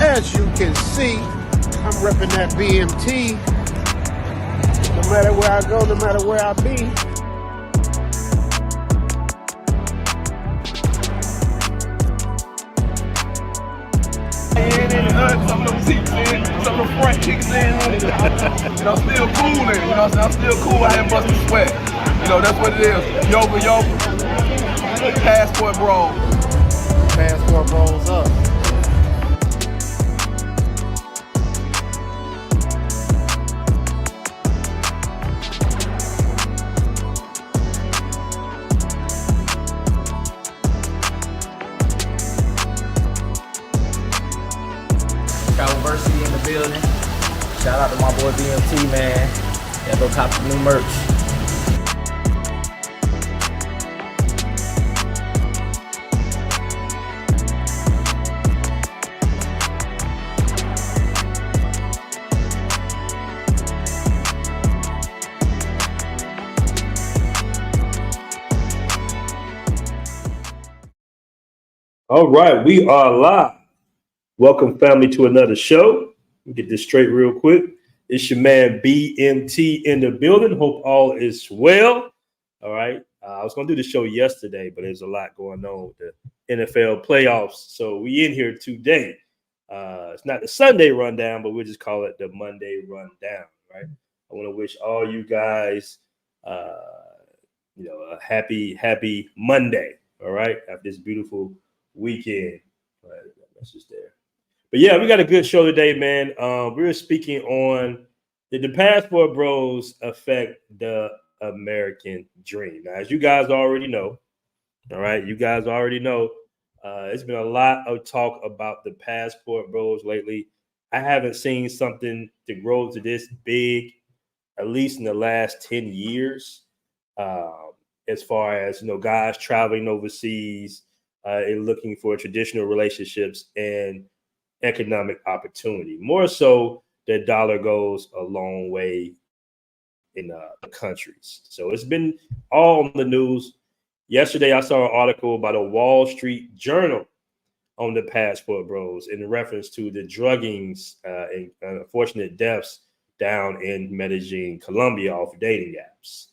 As you can see, I'm repping that BMT. No matter where I go, no matter where I be. Some of them seats in, some of them front kicks in, and I'm still cooling, you know what I'm saying? I'm still cool, I ain't busting sweat. You know, that's what it is. Yoga, Passport Bros. Passport Bros up. University in the building. Shout out to my boy BMT, man. Yeah, go cop some new merch. All right, we are live. Welcome, family, to another show. Let me get this straight real quick. It's your man BMT in the building. Hope all is well. All right. I was going to do the show yesterday, but there's a lot going on with the NFL playoffs. So we in here today. It's not the Sunday rundown, but we'll just call it the Monday rundown, right? I want to wish all you guys, a happy Monday, all right, after this beautiful weekend. All right, that's just there. But yeah, we got a good show today, man. We're speaking on did the Passport Bros affect the American dream? Now, as you guys already know, all right, it's been a lot of talk about the Passport Bros lately. I haven't seen something to grow to this big, at least in the last 10 years, as far as, guys traveling overseas and looking for traditional relationships and economic opportunity. More so, the dollar goes a long way in the countries. So it's been all on the news. Yesterday, I saw an article about a Wall Street Journal on the Passport Bros in reference to the druggings and unfortunate deaths down in Medellin, Colombia, off dating apps.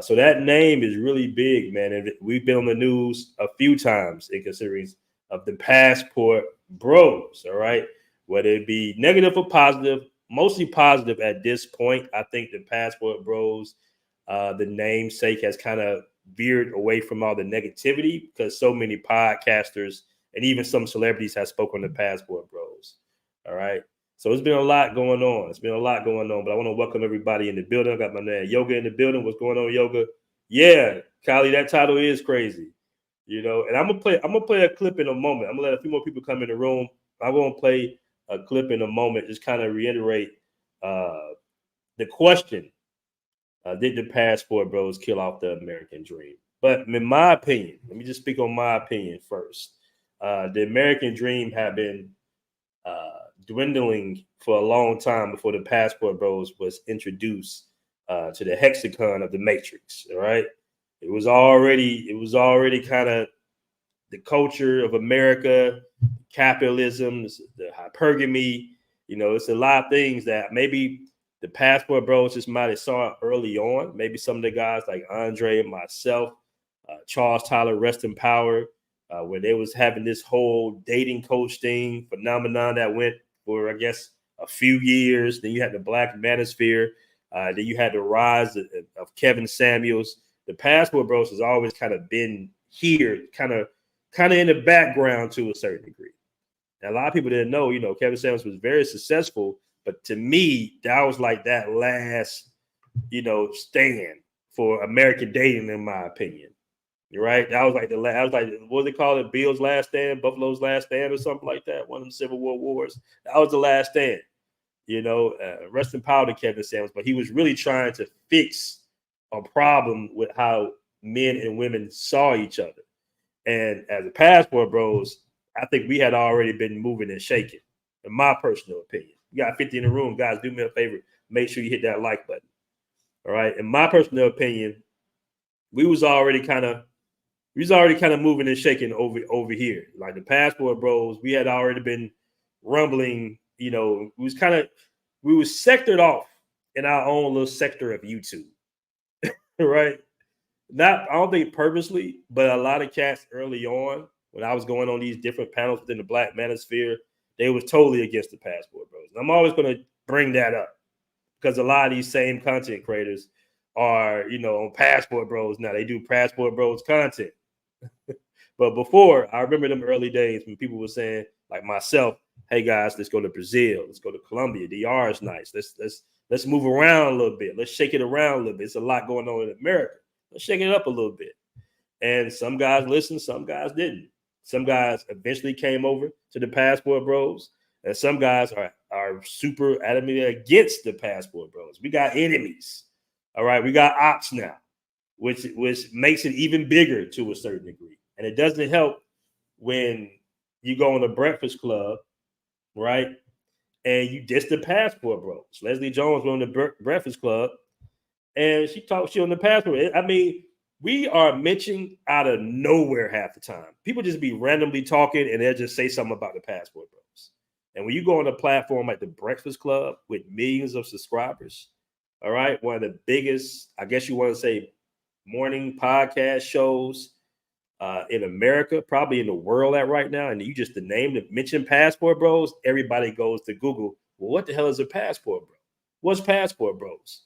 So that name is really big, man. And we've been on the news a few times in consideration of the Passport Bros, all right? Whether it be negative or positive, mostly positive at this point. I think the Passport Bros, the namesake has kind of veered away from all the negativity because so many podcasters and even some celebrities have spoken on the Passport Bros, all right? So it's been a lot going on. But I want to welcome everybody in the building. I got my man Yoga in the building. What's going on, Yoga? Yeah, Kylie, that title is crazy. And I'm gonna play a clip in a moment. I'm gonna let a few more people come in the room. I'm gonna play a clip in a moment, just kind of reiterate the question: did the Passport Bros kill off the American dream? But in my opinion, let me just speak on my opinion first. The American dream had been dwindling for a long time before the Passport Bros was introduced to the hexagon of the Matrix. All right. It was already kind of the culture of America, capitalism, the hypergamy. It's a lot of things that maybe the Passport Bros just might have saw it early on. Maybe some of the guys like Andre and myself, Charles Tyler, rest in power, where they was having this whole dating coach thing phenomenon that went for, I guess, a few years. Then you had the Black Manosphere. Then you had the rise of Kevin Samuels. The Passport Bros has always kind of been here, kind of in the background to a certain degree. Now, a lot of people didn't know, Kevin Samuels was very successful, but to me, that was like that last, stand for American dating, in my opinion. You're right. That was like what do they call it? Bill's last stand, Buffalo's last stand, or something like that. One of the Civil War wars. That was the last stand. Rest in power to Kevin Samuels, but he was really trying to fix a problem with how men and women saw each other. And as a Passport Bros, I think we had already been moving and shaking, in my personal opinion. You got 50 in the room, guys. Do me a favor. Make sure you hit that like button. All right. In my personal opinion, we was already kind of moving and shaking over here. Like the Passport Bros, we had already been rumbling. You know, we was sectored off in our own little sector of YouTube, right? Not, I don't think purposely, but a lot of cats early on, when I was going on these different panels within the Black manosphere, they was totally against the Passport Bros. And I'm always going to bring that up because a lot of these same content creators are, you know, on Passport Bros now. They do Passport Bros content. But before, I remember them early days when people were saying, like myself, hey guys, let's go to Brazil, let's go to Colombia. DR is nice. Let's move around a little bit. Let's shake it around a little bit. It's a lot going on in America. Let's shake it up a little bit. And some guys listened, some guys didn't. Some guys eventually came over to the Passport Bros, and some guys are super adamantly against the Passport Bros. We got enemies. All right, we got ops now, which makes it even bigger to a certain degree. And it doesn't help when you go on the Breakfast Club, right? And you diss the Passport Bros. Leslie Jones went on the Breakfast Club, and she talked shit on the Passport. I mean, we are mentioned out of nowhere half the time. People just be randomly talking, and they'll just say something about the Passport Bros. And when you go on a platform like the Breakfast Club with millions of subscribers, all right, one of the biggest, I guess you want to say, morning podcast shows in America, probably in the world at right now, and you just the name that mention Passport Bros, everybody goes to Google. Well, what the hell is a Passport Bro? What's Passport Bros?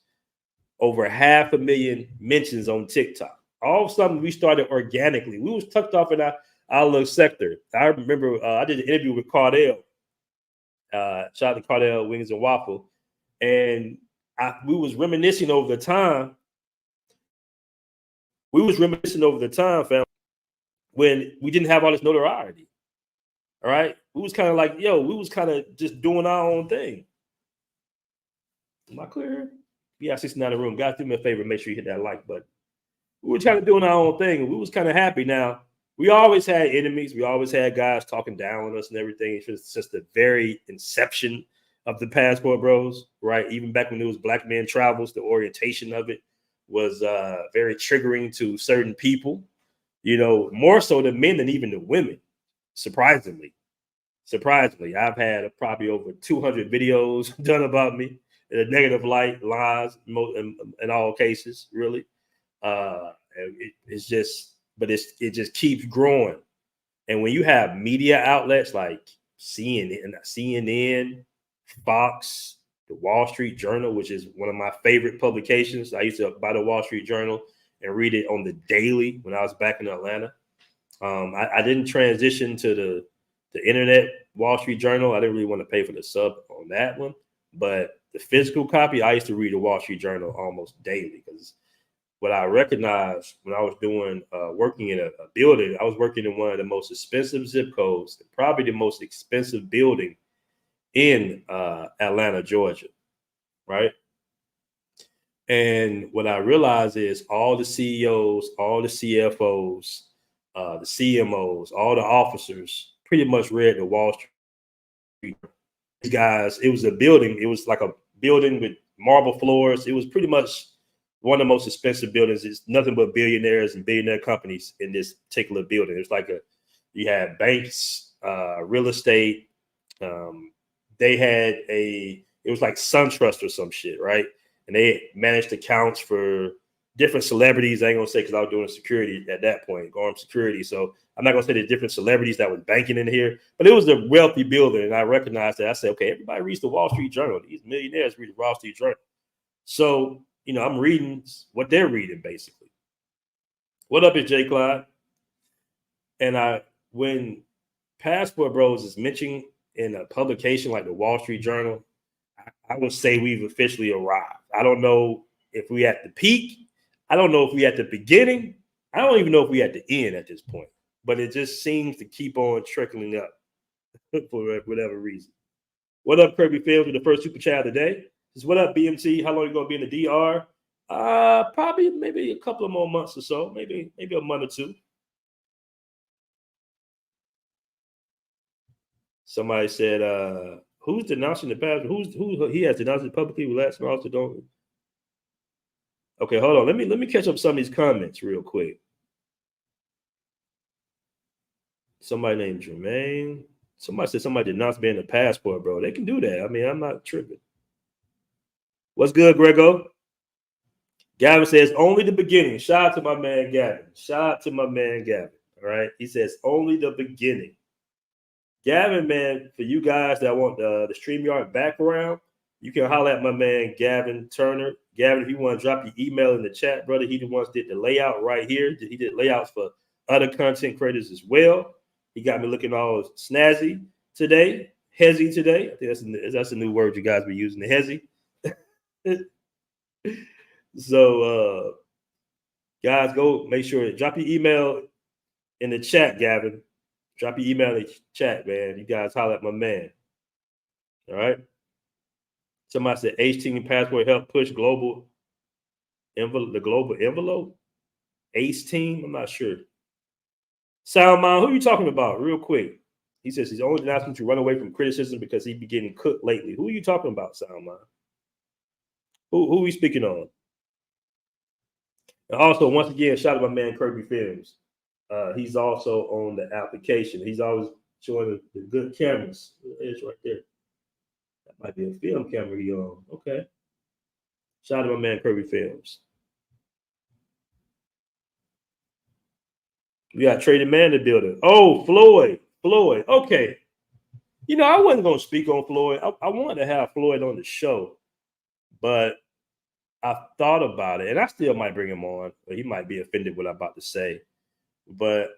Over 500,000 mentions on TikTok. All of a sudden, we started organically. We was tucked off in our little sector. I remember I did an interview with Cardell. Shout out to Cardell Wings and Waffle, and we was reminiscing over the time. Fam, when we didn't have all this notoriety. All right. We was kind of like, we was kind of just doing our own thing. Am I clear here? Yeah, 69 in the room. Guys, do me a favor. Make sure you hit that like button. We were kind of doing our own thing, and we was kind of happy. Now, we always had enemies. We always had guys talking down on us and everything. It's just the very inception of the Passport Bros, right? Even back when it was Black Men Travels, the orientation of it was very triggering to certain people. You know, more so the men than even the women, surprisingly. I've had probably over 200 videos done about me in a negative light, lies, in all cases, really. It just keeps growing. And when you have media outlets like CNN, Fox, the Wall Street Journal, which is one of my favorite publications. I used to buy the Wall Street Journal and read it on the daily when I was back in Atlanta. I didn't transition to the internet Wall Street Journal. I didn't really want to pay for the sub on that one. But the physical copy, I used to read the Wall Street Journal almost daily because what I recognized when I was doing working in a building, I was working in one of the most expensive zip codes, probably the most expensive building in Atlanta, Georgia, right? And what I realized is all the CEOs, all the CFOs, the CMOs, all the officers pretty much read the Wall Street. These guys, it was a building. It was like a building with marble floors. It was pretty much one of the most expensive buildings. It's nothing but billionaires and billionaire companies in this particular building. It's like you had banks, real estate. It was like SunTrust or some shit, right? And they managed accounts for different celebrities. I ain't gonna say because I was doing security at that point, armed security. So I'm not gonna say the different celebrities that was banking in here, but it was a wealthy building. And I recognized that. I said, okay, everybody reads the Wall Street Journal. These millionaires read the Wall Street Journal. So, I'm reading what they're reading, basically. What up, is J. Clyde? And when Passport Bros is mentioned in a publication like the Wall Street Journal, I would say we've officially arrived. I don't know if we at the peak. I don't know if we at the beginning. I don't even know if we at the end at this point. But it just seems to keep on trickling up for whatever reason. What up, Kirby Fields, with the first super chat of the day? Just what up, BMT? How long are you gonna be in the DR? Probably maybe a couple of more months or so, maybe a month or two. Somebody said, who's denouncing the pastor? Who he has denounced it publicly? Relax, also don't. Okay, hold on. Let me catch up some of these comments real quick. Somebody named Jermaine. Somebody said somebody did not ban the passport, bro. They can do that. I mean, I'm not tripping. What's good, Grego? Gavin says only the beginning. Shout out to my man Gavin. Shout out to my man Gavin. All right. He says only the beginning. Gavin, man, for you guys that want the StreamYard background, you can holler at my man Gavin Turner. Gavin, if you want to drop your email in the chat, brother, he the ones did the layout right here. He did layouts for other content creators as well. He got me looking all snazzy today, hezzy today. I think that's a new word you guys be using, the hezzy. So, guys, go make sure drop your email in the chat, Gavin. Drop your email in the chat, man. You guys holler at my man. All right. Somebody said H-Team Passport help push global envelope, the global envelope. Ace Team, I'm not sure. Soundmon, who are you talking about? Real quick. He says he's only asking to run away from criticism because he be getting cooked lately. Who are you talking about, Soundmon? Who are we speaking on? And also, once again, shout out to my man Kirby Films. He's also on the application. He's always showing the good cameras. It's right there. That might be a film camera he on. Okay. Shout out to my man Kirby Films. We got Traded Man in the building. Oh, Floyd. Okay. You know, I wasn't going to speak on Floyd. I wanted to have Floyd on the show, but I thought about it, and I still might bring him on, but he might be offended with what I'm about to say. But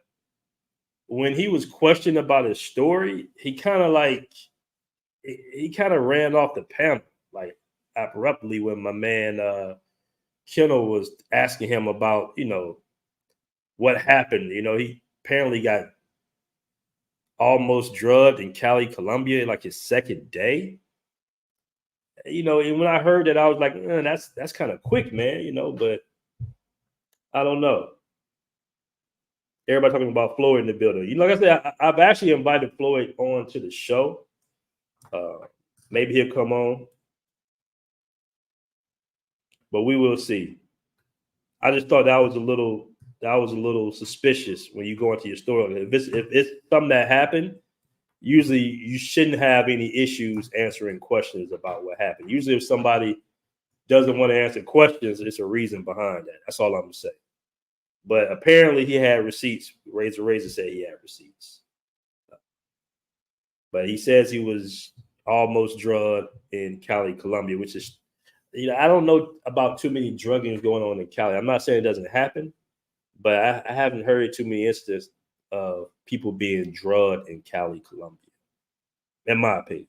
when he was questioned about his story, he kind of ran off the panel, like abruptly when my man Kennel was asking him about, you know, what happened. You know, he apparently got almost drugged in Cali, Colombia, like his second day. You know, and when I heard that, I was like, that's kind of quick, man, you know, but I don't know. Everybody talking about Floyd in the building. You know, like I said, I've actually invited Floyd on to the show. Maybe he'll come on, but we will see. I just thought that was a little suspicious when you go into your story. If it's something that happened, usually you shouldn't have any issues answering questions about what happened. Usually, if somebody doesn't want to answer questions, it's a reason behind that. That's all I'm gonna say. But apparently he had receipts. Razor said he had receipts. But he says he was almost drugged in Cali, Colombia, which is, you know, I don't know about too many druggings going on in Cali. I'm not saying it doesn't happen, but I haven't heard too many instances of people being drugged in Cali, Colombia, in my opinion.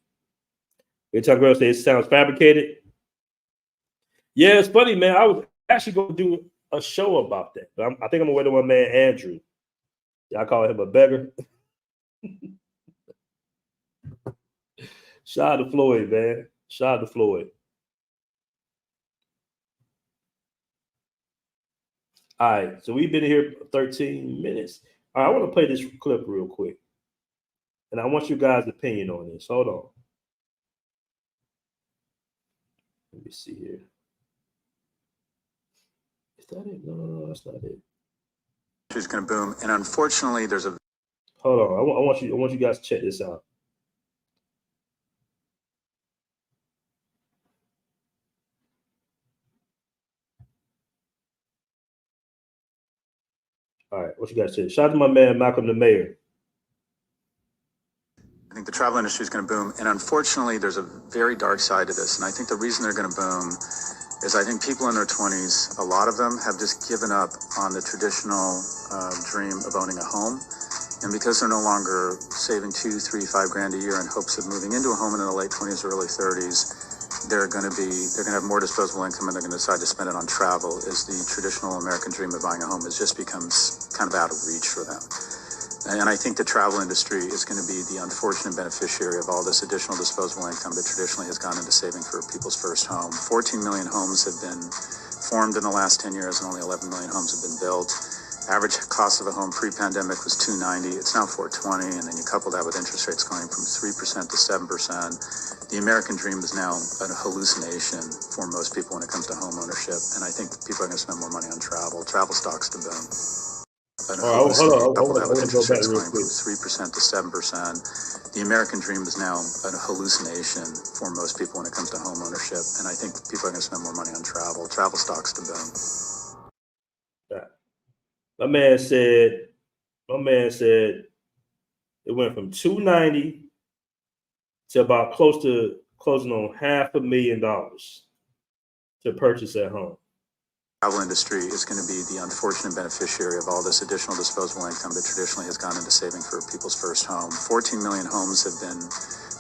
Your girl says it sounds fabricated. Yeah, it's funny, man. I was actually going to do a show about that, but I think I'm gonna wait on my man Andrew. Y'all call him a beggar. Shout out to Floyd, man. Shout out to Floyd. All right, so we've been here for 13 minutes. All right, I want to play this clip real quick, and I want you guys' opinion on this. Hold on. Let me see here. Is that it? No, that's not it. It's going to boom, and unfortunately, there's a. Hold on, I want you guys to check this out. All right, what you guys say? Shout out to my man Malcolm the Mayor. I think the travel industry is going to boom, and unfortunately, there's a very dark side to this. And I think the reason they're going to boom is I think people in their 20s, a lot of them have just given up on the traditional dream of owning a home. And because they're no longer saving $2, $3, $5 grand a year in hopes of moving into a home in their late 20s or early 30s, they're going to have more disposable income, and they're going to decide to spend it on travel. Is the traditional American dream of buying a home just becomes kind of out of reach for them. And I think the travel industry is going to be the unfortunate beneficiary of all this additional disposable income that traditionally has gone into saving for people's first home. 14 million homes have been formed in the last 10 years, and only 11 million homes have been built. Average cost of a home pre-pandemic was $290. It's now $420, and then you couple that with interest rates going from 3% to 7%. The American dream is now a hallucination for most people when it comes to home ownership, and I think people are going to spend more money on travel. Travel stocks to boom. Hold on. I want to go back real quick. 3% to 7%. The American dream is now a hallucination for most people when it comes to home ownership, and I think people are going to spend more money on travel. Travel stocks to boom. My man said it went from 290 to about closing on $500,000 to purchase at home. Travel industry is going to be the unfortunate beneficiary of all this additional disposable income that traditionally has gone into saving for people's first home. 14 million homes have been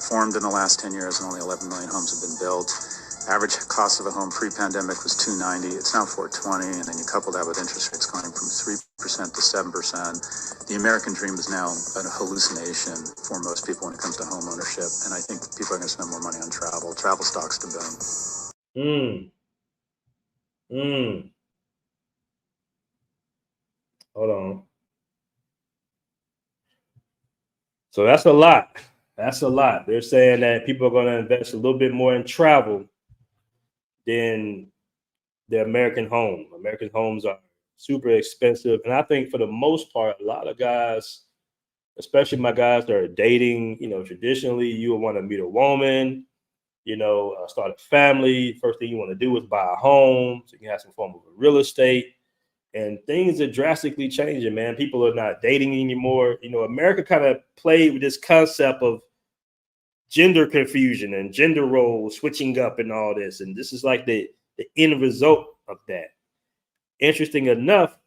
formed in the last 10 years, and only 11 million homes have been built. Average cost of a home pre-pandemic was $290. It's now $420, and then you couple that with interest rates going from 3% to 7%. The American dream is now a hallucination for most people when it comes to home ownership, and I think people are going to spend more money on travel. Travel stocks to boom. Hold on. So that's a lot. That's a lot. They're saying that people are going to invest a little bit more in travel than the American home. American homes are super expensive. And I think for the most part, a lot of guys, especially my guys that are dating, traditionally you would want to meet a woman, start a family. First thing you want to do is buy a home so you can have some form of real estate. And things are drastically changing, man. People are not dating anymore. America kind of played with this concept of gender confusion and gender roles switching up and all this. And this is like the end result of that. Interesting enough,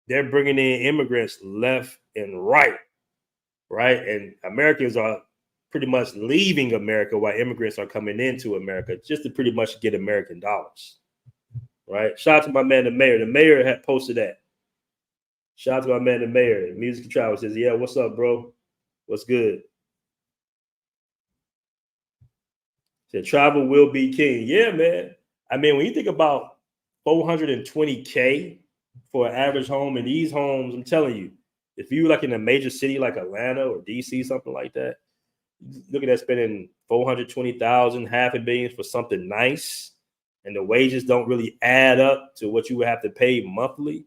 they're bringing in immigrants left and right? And Americans are pretty much leaving America while immigrants are coming into America just to pretty much get American dollars. Right. Shout out to my man, the mayor. The mayor had posted that. Shout out to my man, the mayor. Music and Travel says, yeah, what's up, bro? What's good? Said travel will be king. Yeah, man. I mean, when you think about $420K for an average home, in these homes, I'm telling you, if you like in a major city like Atlanta or DC, something like that, looking at spending $420,000, $500 million for something nice, and the wages don't really add up to what you would have to pay monthly.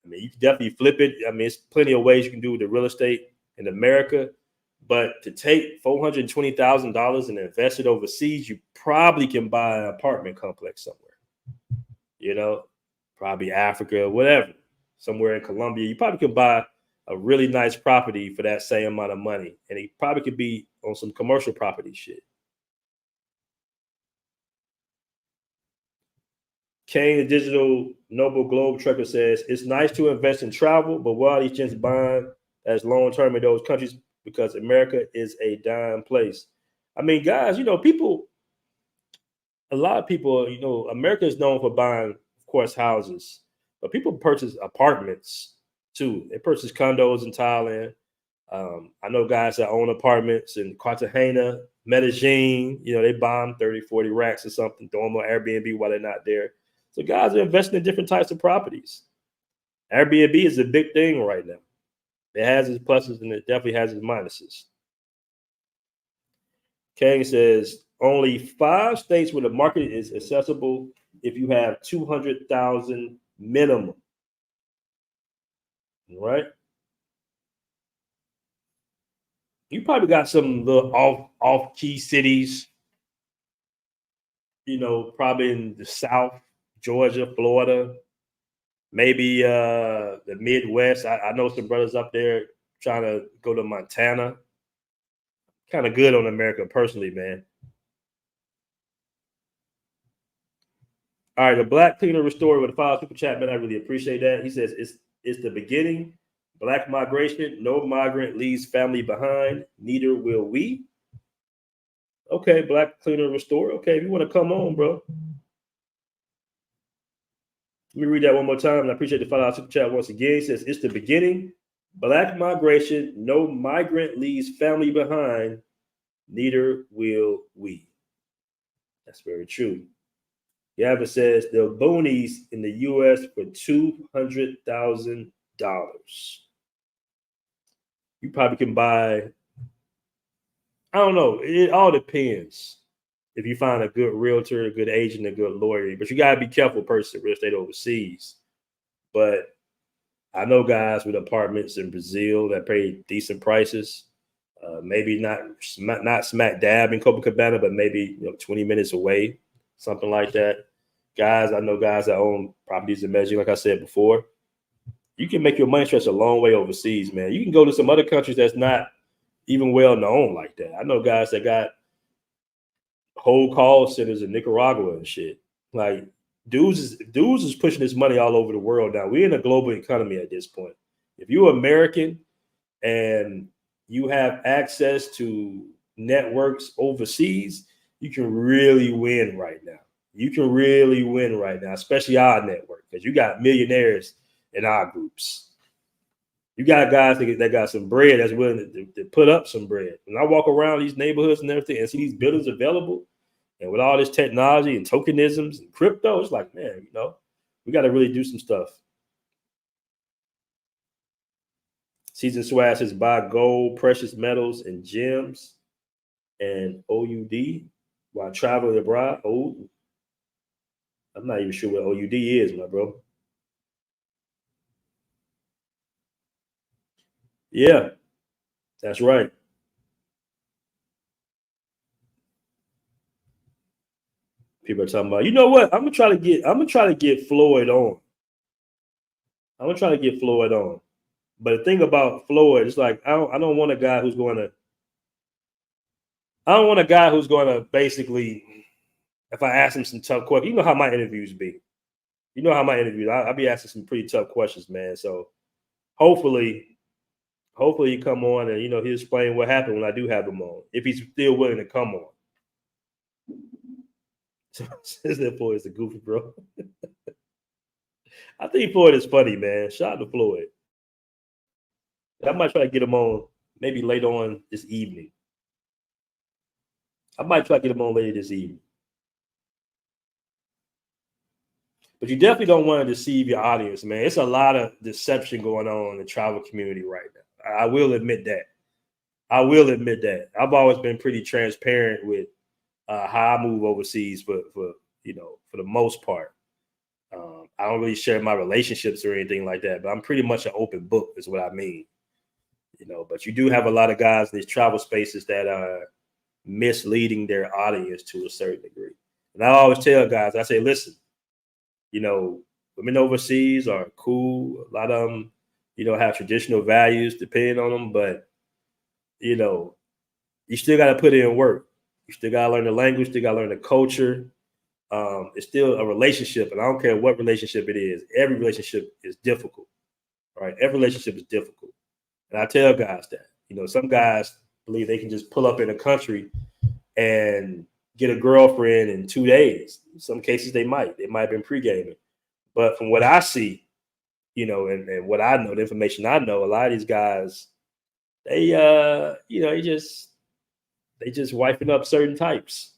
I mean, you can definitely flip it. I mean, there's plenty of ways you can do with the real estate in America, but to take $420,000 and invest it overseas, you probably can buy an apartment complex somewhere, probably Africa, whatever, somewhere in Colombia. You probably can buy a really nice property for that same amount of money. And it probably could be on some commercial property shit. Kane, the digital Noble Globe Trekker, says, it's nice to invest in travel, but why are these gents buying as long-term in those countries? Because America is a dime place. I mean, guys, a lot of people, America is known for buying, of course, houses, but people purchase apartments too. They purchase condos in Thailand. I know guys that own apartments in Cartagena, Medellin, they buy them 30, 40 racks or something, throw them on Airbnb while they're not there. So guys are investing in different types of properties. Airbnb is a big thing right now. It has its pluses and it definitely has its minuses. Kang says only 5 states where the market is accessible if you have 200,000 minimum. Right? You probably got some little off key cities, probably in the South, Georgia, Florida, maybe the Midwest. I know some brothers up there trying to go to Montana. Kind of good on America personally, man. All right, the Black Cleaner Restorer with a 5 super chat, man. I really appreciate that. He says it's the beginning. Black migration. No migrant leaves family behind. Neither will we. Okay, Black Cleaner Restorer. Okay, if you want to come on, bro. Let me read that one more time. And I appreciate the $5 super chat once again. It says, it's the beginning. Black migration. No migrant leaves family behind. Neither will we. That's very true. Yava says, the boonies in the U.S. for $200,000. You probably can buy, I don't know. It all depends. If you find a good realtor, a good agent, a good lawyer, but you got to be careful purchasing real estate overseas. But I know guys with apartments in Brazil that pay decent prices. Maybe not smack dab in Copacabana, but maybe 20 minutes away, something like that. Guys, I know guys that own properties in Medellin, like I said before. You can make your money stretch a long way overseas, man. You can go to some other countries that's not even well known like that. I know guys that got whole call centers in Nicaragua and shit. Like dudes is pushing this money all over the world now. We're in a global economy at this point. If you're American and you have access to networks overseas, you can really win right now. You can really win right now, especially our network, because you got millionaires in our groups. You got guys that got some bread that's willing to put up some bread. When I walk around these neighborhoods and everything and see these buildings available, and with all this technology and tokenisms and crypto, it's like, man, we got to really do some stuff. Season Swag says buy gold, precious metals, and gems and OUD while traveling abroad. Oh, I'm not even sure what OUD is, my bro. Yeah, that's right. People are talking about, you know what? I'm gonna try to get Floyd on. I'm gonna try to get Floyd on. But the thing about Floyd is like I don't want a guy who's going to basically, if I ask him some tough questions, you know how my interviews be. I'll be asking some pretty tough questions, man. So hopefully he come on and he'll explain what happened when I do have him on, if he's still willing to come on. Says that Floyd is a goofy, bro. I think Floyd is funny, man. Shout out to Floyd. I might try to get him on maybe later on this evening. But you definitely don't want to deceive your audience, man. It's a lot of deception going on in the travel community right now. I will admit that. I've always been pretty transparent with how I move overseas for the most part. I don't really share my relationships or anything like that, but I'm pretty much an open book is what I mean. But you do have a lot of guys in these travel spaces that are misleading their audience to a certain degree. And I always tell guys, I say, listen, women overseas are cool. A lot of them, have traditional values depending on them, but you still got to put in work. You still got to learn the language, still got to learn the culture. It's still a relationship, and I don't care what relationship it is. Every relationship is difficult, right? Every relationship is difficult. And I tell guys that, some guys believe they can just pull up in a country and get a girlfriend in 2 days. In some cases, they might have been pre-gaming. But from what I see, and what I know, the information I know, a lot of these guys, they just wiping up certain types.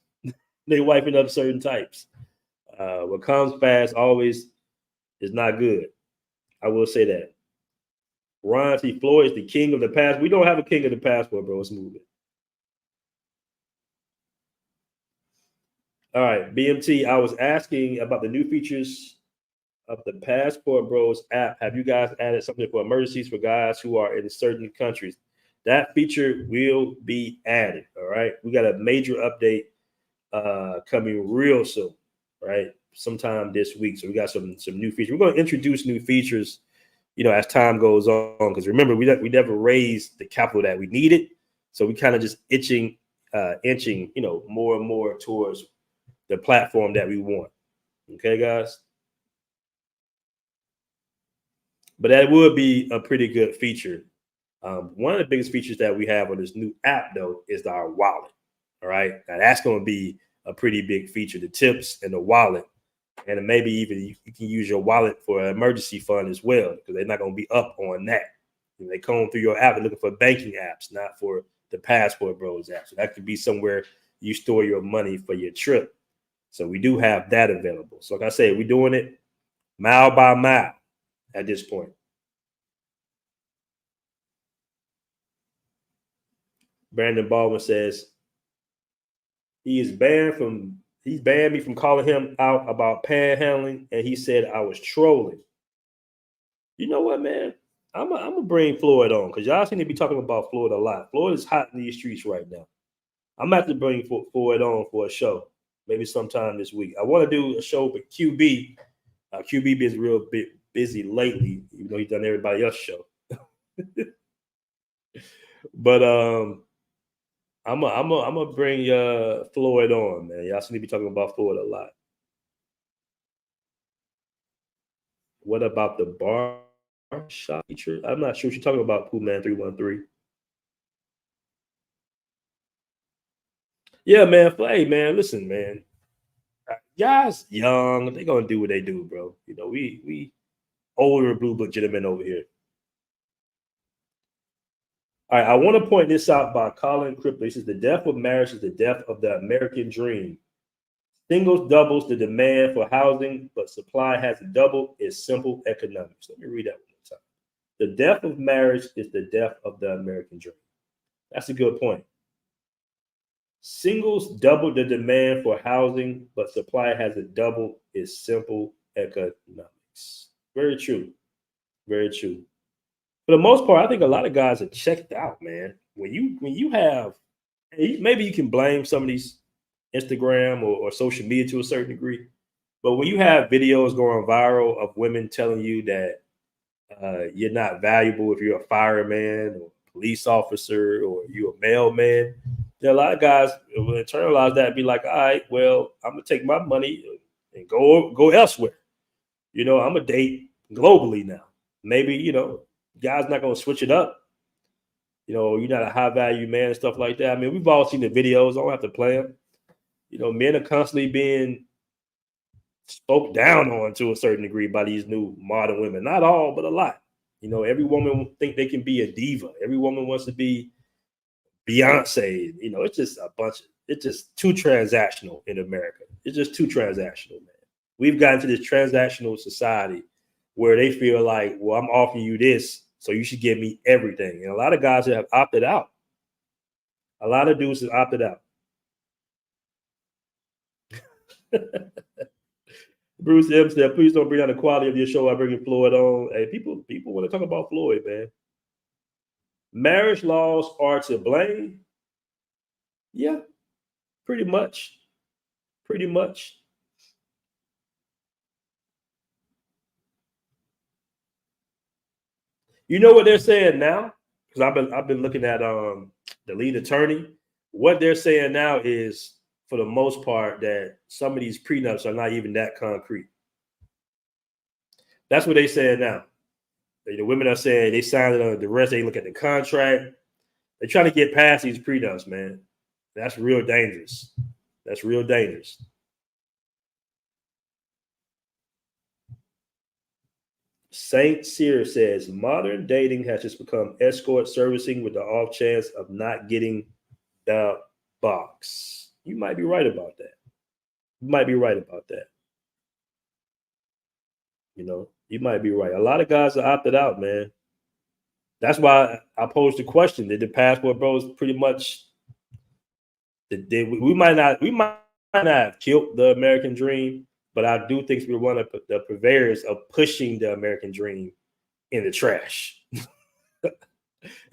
What comes fast always is not good. I will say that. Ron T. Floyd is the king of the passport. We don't have a king of the passport, bro. Let's move it. All right, BMT, I was asking about the new features of the Passportbros app. Have you guys added something for emergencies for guys who are in certain countries? That feature will be added, all right? We got a major update coming real soon, right? Sometime this week. So we got some new features. We're going to introduce new features as time goes on, because remember, we never raised the capital that we needed. So we kind of just inching, more and more towards the platform that we want. Okay, guys? But that would be a pretty good feature. One of the biggest features that we have on this new app, though, is our wallet. All right? Now, that's going to be a pretty big feature, the tips and the wallet. And maybe even you can use your wallet for an emergency fund as well, because they're not going to be up on that. They come through your app, they're looking for banking apps, not for the Passportbros app. So that could be somewhere you store your money for your trip. So we do have that available. So like I said, we're doing it mile by mile at this point. Brandon Baldwin says he's banned me from calling him out about panhandling, and he said I was trolling. You know what, man? I'm gonna bring Floyd on because y'all seem to be talking about Floyd a lot. Floyd is hot in these streets right now. I'm gonna have to bring Floyd on for a show, maybe sometime this week. I want to do a show with QB. QB is real bit busy lately, even though he's done everybody else's show. But I'm gonna bring Floyd on, man. Y'all seem to be talking about Floyd a lot. What about the bar shop feature? I'm not sure what you're talking about, Pooh Man 313. Yeah, man. Hey, man, listen, man. Guys young, they gonna do what they do, bro. You know, we older blue book gentlemen over here. All right, I want to point this out by Colin Crippler. He says the death of marriage is the death of the American dream. Singles doubles the demand for housing, but supply hasn't doubled. It's simple economics. Let me read that one more time. The death of marriage is the death of the American dream. That's a good point. Singles double the demand for housing, but supply hasn't doubled. It's simple economics. Very true. Very true. For the most part, I think a lot of guys are checked out, man. When you have, maybe you can blame some of these Instagram or social media to a certain degree, but when you have videos going viral of women telling you that you're not valuable if you're a fireman or police officer or you're a mailman, there are a lot of guys will internalize that and be like, all right, well, I'm gonna take my money and go elsewhere. You know, I'm gonna date globally now. Maybe, you know, guys not gonna switch it up. You know, you're not a high value man and stuff like that. I mean, we've all seen the videos. I don't have to play them. You know, men are constantly being spoke down on to a certain degree by these new modern women. Not all, but a lot. You know, every woman think they can be a diva. Every woman wants to be Beyonce. You know, it's just it's just too transactional in America. It's just too transactional, man. We've gotten to this transactional society where they feel like, well, I'm offering you this, so you should give me everything. And a lot of guys have opted out. A lot of dudes have opted out. Bruce M said, please don't bring down the quality of your show. I bring Floyd on. Hey, people want to talk about Floyd, man. Marriage laws are to blame. Yeah, pretty much. Pretty much. You know what they're saying now? Because I've been looking at the lead attorney. What they're saying now is, for the most part, that some of these prenups are not even that concrete. That's what they saying now. The women are saying they signed it under duress. They look at the contract. They're trying to get past these prenups, man. That's real dangerous. That's real dangerous. Saint Cyr says modern dating has just become escort servicing with the off chance of not getting the box. You might be right about that. You might be right about that. You know, you might be right. A lot of guys are opted out, man. That's why I posed the question: did the Passport Bros pretty much? We might not have killed the American dream, but I do think we're one of the purveyors of pushing the American dream in the trash.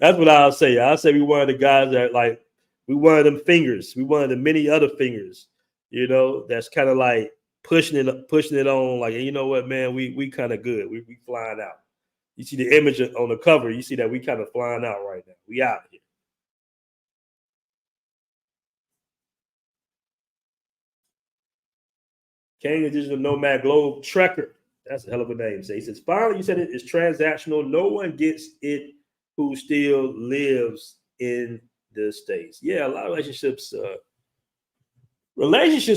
That's what I'll say. I'll say we one of the guys that, like, we one of them fingers. We one of the many other fingers, you know, that's kind of like pushing it on. Like, you know what, man, we kind of good. We flying out. You see the image on the cover. You see that we kind of flying out right now. We out here. King Digital Nomad Globe Trekker. That's a hell of a name. So he says, finally, you said it is transactional. No one gets it who still lives in the States. Yeah, a lot of relationships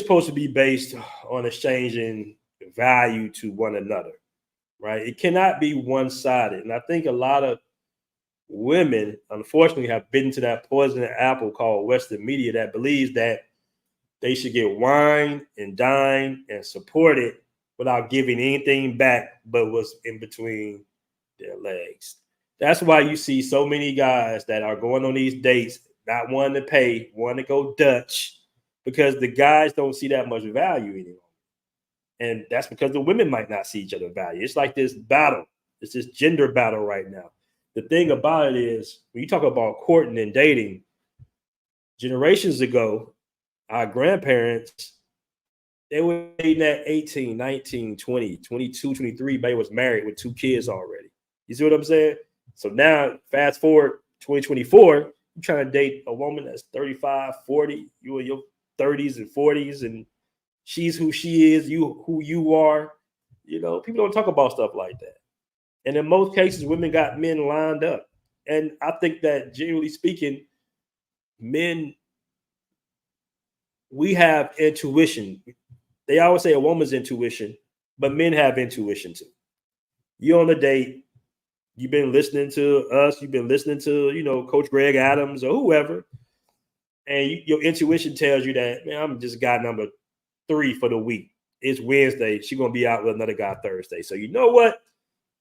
supposed to be based on exchanging value to one another, right? It cannot be one-sided. And I think a lot of women, unfortunately, have bitten to that poison apple called Western media that believes that they should get wine and dine and support it without giving anything back but what's in between their legs. That's why you see so many guys that are going on these dates, not wanting to pay, wanting to go Dutch, because the guys don't see that much value anymore. And that's because the women might not see each other value. It's like this battle. It's this gender battle right now. the thing about it is, when you talk about courting and dating, generations ago, our grandparents, they were dating at 18, 19, 20, 22, 23. Baby was married with 2 kids already. You see what I'm saying? So now, fast forward 2024, you're trying to date a woman that's 35, 40, you in your 30s and 40s, and she's who she is, you who you are. You know, people don't talk about stuff like that. And in most cases, women got men lined up. And I think that generally speaking, men, we have intuition. They always say a woman's intuition, but men have intuition too. You're on a date, you've been listening to us, you've been listening to, Coach Greg Adams or whoever, and your intuition tells you that, man, I'm just guy number 3 for the week. It's Wednesday. She's going to be out with another guy Thursday. So you know what?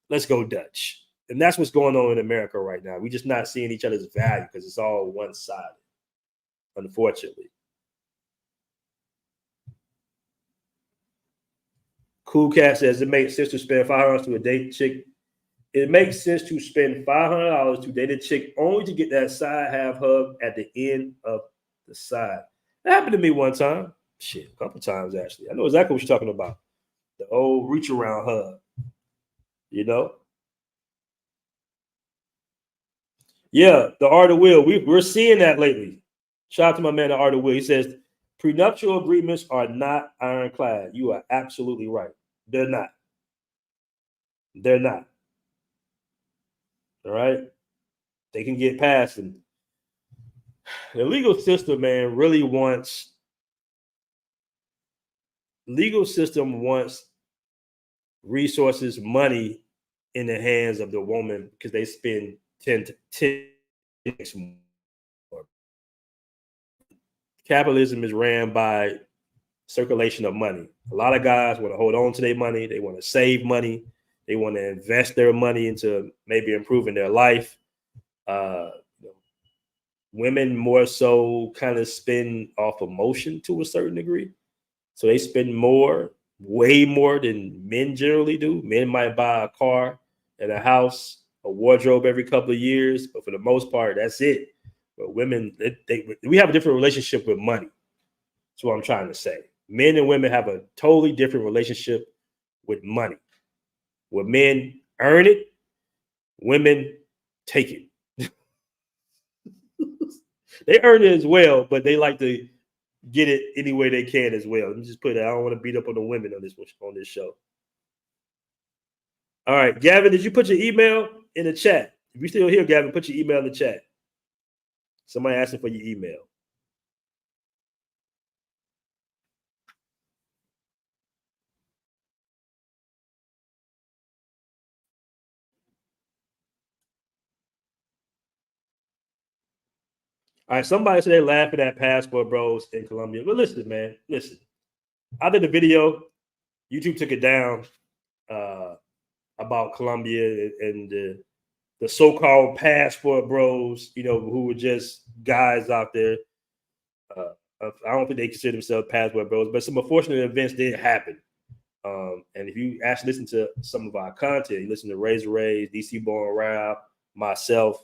Let's go Dutch. And that's what's going on in America right now. We're just not seeing each other's value because it's all one-sided, unfortunately. Cool Cat says it makes sense to spend $500 to a date chick. It makes sense to spend $500 to date a chick only to get that side half hug at the end of the side. That happened to me one time. Shit, a couple times actually. I know exactly what you're talking about. The old reach around hug. Yeah, the Art of Will. We're seeing that lately. Shout out to my man, the Art of Will. He says prenuptial agreements are not ironclad. You are absolutely right. They're not. They're not. All right. They can get past them. The legal system, man, really wants. Legal system wants resources, money in the hands of the woman because they spend 10 times more. Capitalism is ran by circulation of money. A lot of guys want to hold on to their money. They want to save money. They want to invest their money into maybe improving their life. Women more so kind of spend off emotion to a certain degree. So they spend more, way more than men generally do. Men might buy a car and a house, a wardrobe every couple of years, but for the most part, that's it. But women, we have a different relationship with money. That's what I'm trying to say. Men and women have a totally different relationship with money. Where men earn it, women take it. They earn it as well, but they like to get it any way they can as well. Let me just put it. I don't want to beat up on the women on this show. All right, Gavin, did you put your email in the chat? If you're still here, Gavin, put your email in the chat. Somebody asking for your email. All right, somebody said they're laughing at Passport Bros in Colombia. But listen, man, listen. I did a video. YouTube took it down about Colombia and the so-called Passport Bros, who were just guys out there. I don't think they consider themselves Passport Bros, but some unfortunate events did happen. And if you actually listen to some of our content, you listen to Razor Rays, DC Born Rap, myself,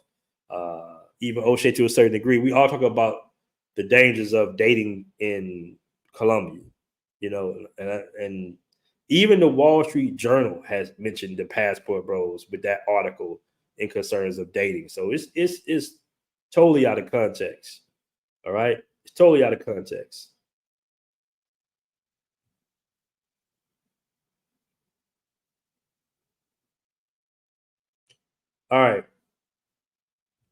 even O'Shea to a certain degree, we all talk about the dangers of dating in Colombia, and even the Wall Street Journal has mentioned the Passport Bros with that article in concerns of dating. So it's totally out of context. All right. It's totally out of context. All right.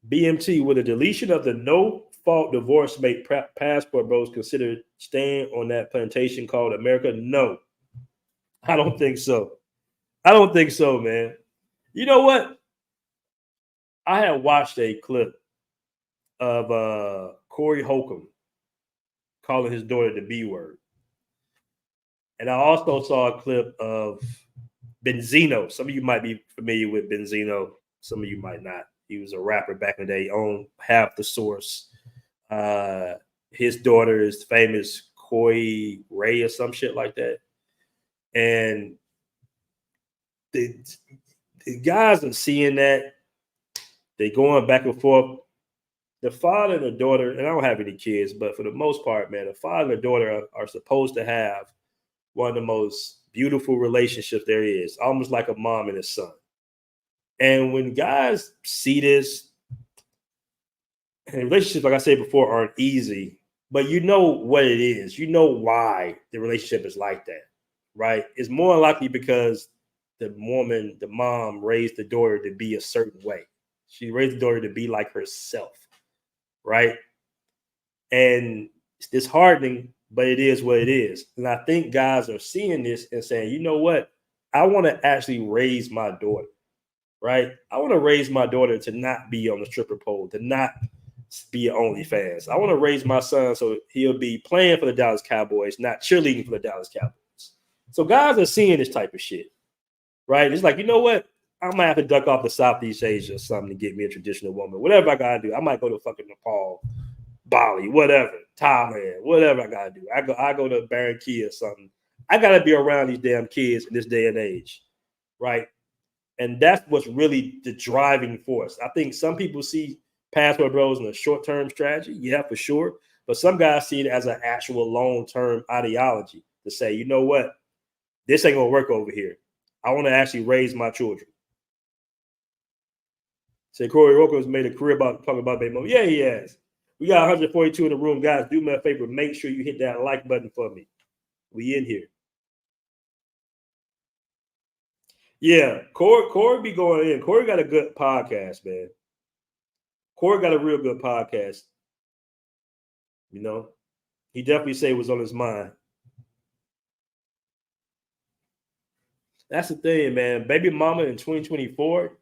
BMT, with a deletion of the no-fault divorce make Passport Bros consider staying on that plantation called America? No, I don't think so. I don't think so, man. You know what? I had watched a clip of Corey Holcomb calling his daughter the B word. And I also saw a clip of Benzino. Some of you might be familiar with Benzino. Some of you might not. He was a rapper back in the day, owned half the source. His daughter is famous Koi Ray or some shit like that. And the guys are seeing that, They going back and forth. The father and the daughter, and I don't have any kids, but for the most part, man, the father and the daughter are supposed to have one of the most beautiful relationships there is, almost like a mom and a son. And when guys see this, and relationships, like I said before, aren't easy, but you know what it is. You know why the relationship is like that, right? It's more likely because the woman, the mom, raised the daughter to be a certain way. She raised the daughter to be like herself, right? And it's disheartening, but it is what it is. And I think guys are seeing this and saying, you know what? I want to actually raise my daughter, right? I want to raise my daughter to not be on the stripper pole, to not be an OnlyFans. I want to raise my son so he'll be playing for the Dallas Cowboys, not cheerleading for the Dallas Cowboys. So guys are seeing this type of shit, right? It's like, you know what? I might have to duck off to Southeast Asia or something to get me a traditional woman. Whatever I gotta do, I might go to fucking Nepal, Bali, whatever, Thailand, whatever I gotta do. I go to Barranquilla or something. I gotta be around these damn kids in this day and age, right? And that's what's really the driving force. I think some people see Passport Bros in a short-term strategy, yeah, for sure. But some guys see it as an actual long-term ideology to say, you know what, this ain't gonna work over here. I want to actually raise my children. Say Corey Roko's made a career about talking about baby mom. Yeah, he has. We got 142 in the room, guys. Do me a favor, make sure you hit that like button for me. We in here. Yeah, Corey be going in. Corey got a good podcast, man. Corey got a real good podcast. You know, he definitely say it was on his mind. That's the thing, man. Baby mama in 2024.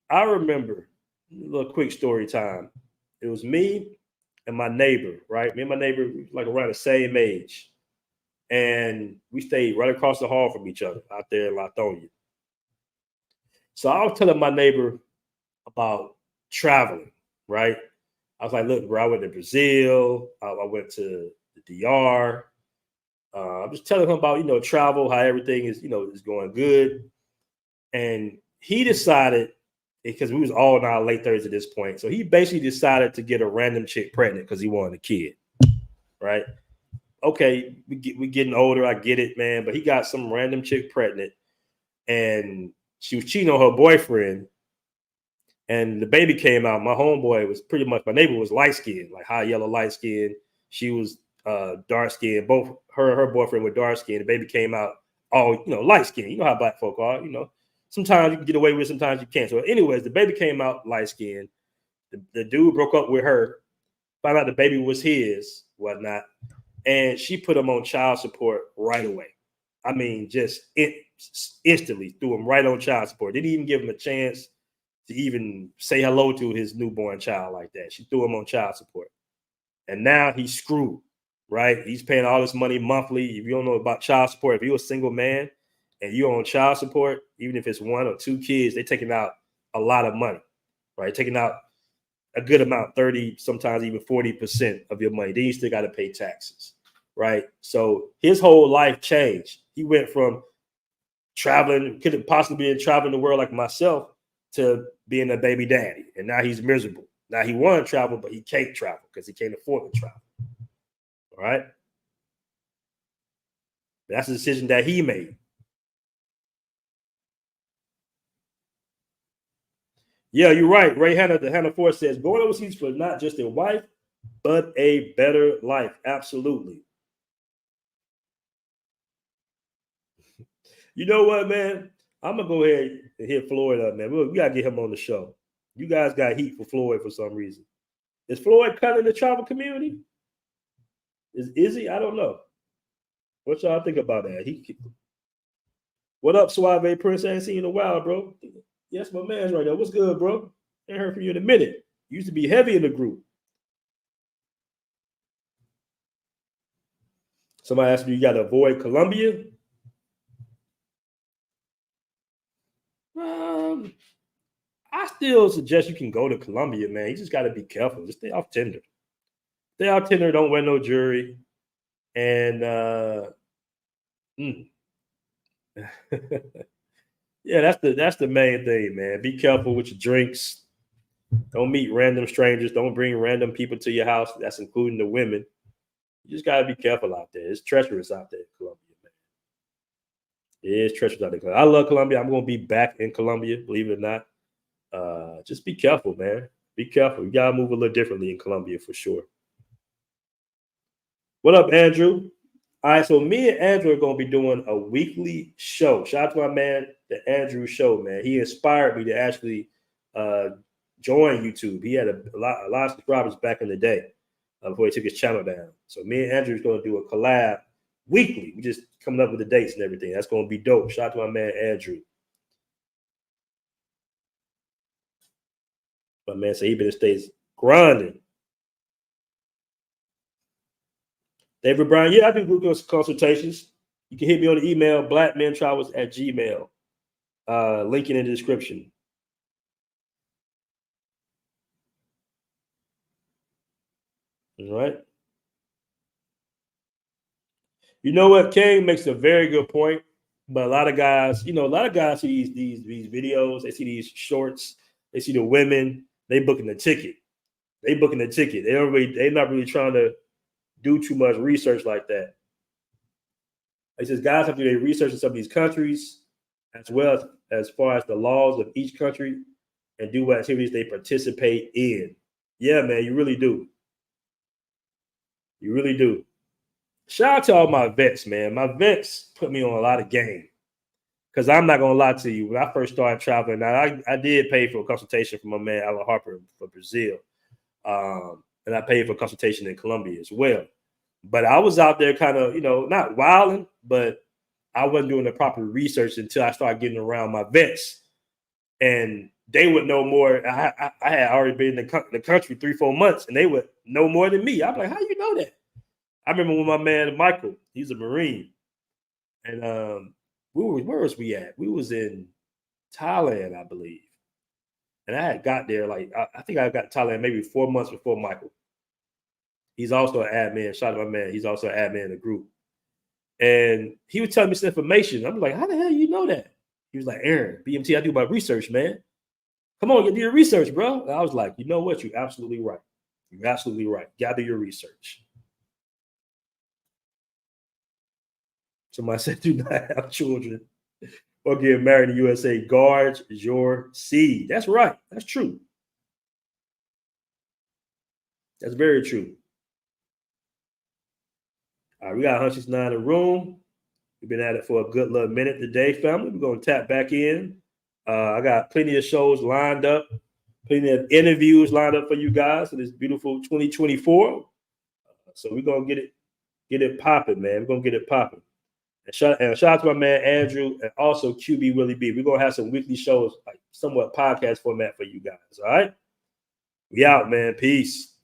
I remember a little quick story time. It was me and my neighbor, right? Me and my neighbor, like around the same age. And we stayed right across the hall from each other out there in Lithonia. So I was telling my neighbor about traveling, right? I was like, look, bro, I went to Brazil. I went to the DR. I'm just telling him about, travel, how everything is, is going good. And he decided, because we was all in our late 30s at this point, so he basically decided to get a random chick pregnant because he wanted a kid, right? Okay, we getting older, I get it, man, but he got some random chick pregnant, and she was cheating on her boyfriend, and the baby came out. My homeboy was pretty much, my neighbor was light-skinned, like high yellow light-skinned. She was dark-skinned. Both her and her boyfriend were dark-skinned. The baby came out all, light-skinned. You know how black folk are, Sometimes you can get away with it, sometimes you can't. So anyways, the baby came out light-skinned. The dude broke up with her, found out the baby was his, whatnot, and she put him on child support right away. I mean, just instantly threw him right on child support. Didn't even give him a chance to even say hello to his newborn child like that. She threw him on child support. And now he's screwed, right? He's paying all this money monthly. If you don't know about child support, if you're a single man and you're on child support, even if it's one or two kids, they're taking out a lot of money, right? Taking out a good amount, 30, sometimes even 40% of your money. Then you still got to pay taxes, right? So his whole life changed. He went from traveling, could have possibly been traveling the world like myself, to being a baby daddy. And now he's miserable. Now he wanted to travel, but he can't travel because he can't afford to travel. All right. That's a decision that he made. Yeah, you're right. Ray Hannah, the Hannah Ford says, going overseas for not just a wife, but a better life. Absolutely. You know what, man? I'm going to go ahead and hit Floyd up, man. We got to get him on the show. You guys got heat for Floyd for some reason. Is Floyd cutting the travel community? Is he? I don't know. What y'all think about that? What up, Suave Prince? I ain't seen you in a while, bro. Yes, my man's right there. What's good, bro? Ain't heard from you in a minute. You used to be heavy in the group. Somebody asked me, you got to avoid Colombia? I still suggest you can go to Colombia, man. You just got to be careful. Just stay off Tinder. Stay off Tinder. Don't wear no jewelry. And Yeah, that's the main thing, man. Be careful with your drinks. Don't meet random strangers. Don't bring random people to your house. That's including the women. You just gotta be careful out there. It's treacherous out there in Colombia, man. It is treacherous out there. I love Colombia. I'm gonna be back in Colombia, believe it or not. Just be careful, man. Be careful. You gotta move a little differently in Colombia for sure. What up, Andrew? All right, so me and Andrew are gonna be doing a weekly show. Shout out to my man, the Andrew Show, man. He inspired me to actually join YouTube. He had a lot of subscribers back in the day before he took his channel down. So me and Andrew is gonna do a collab weekly. We just coming up with the dates and everything. That's gonna be dope. Shout out to my man Andrew. My man said he been in the States grinding. David Brown, yeah, I do group consultations. You can hit me on the email, blackmentravels@gmail. Link in the description. All right. You know what? King makes a very good point. But a lot of guys, see these videos, they see these shorts, they see the women, they booking the ticket. They're not really trying to do too much research like that. It says guys have to do their research in some of these countries, as well as far as the laws of each country, and do what activities they participate in. Yeah, man, you really do. You really do. Shout out to all my vets, man. My vets put me on a lot of game. Because I'm not gonna lie to you, when I first started traveling, now I did pay for a consultation from my man Alan Harper for Brazil, and I paid for a consultation in Colombia as well. But I was out there kind of, not wilding, but I wasn't doing the proper research until I started getting around my vets, and they would know more. I had already been in the country 3-4 months, and they would know more than me. I'm like, how you know that? I remember when my man Michael, he's a Marine, and where was we at? We was in Thailand, I believe. And I had got there, I think I got to Thailand maybe 4 months before Michael. He's also an admin. Shout out to my man. He's also an admin in the group. And he was telling me some information. I'm like, how the hell you know that? He was like, Aaron, BMT, I do my research, man. Come on, do your research, bro. And I was like, you know what? You're absolutely right. You're absolutely right. Gather your research. Somebody said, do not have children or get married in the USA. Guard your seed. That's right. That's true. That's very true. All right, we got 169 in the room. We've been at it for a good little minute today, family. We're going to tap back in. I got plenty of shows lined up, plenty of interviews lined up for you guys in this beautiful 2024. So we're going to get it popping, man. We're going to get it popping. And shout out to my man Andrew and also QB Willie B. We're going to have some weekly shows, like somewhat podcast format for you guys. All right? We out, man. Peace.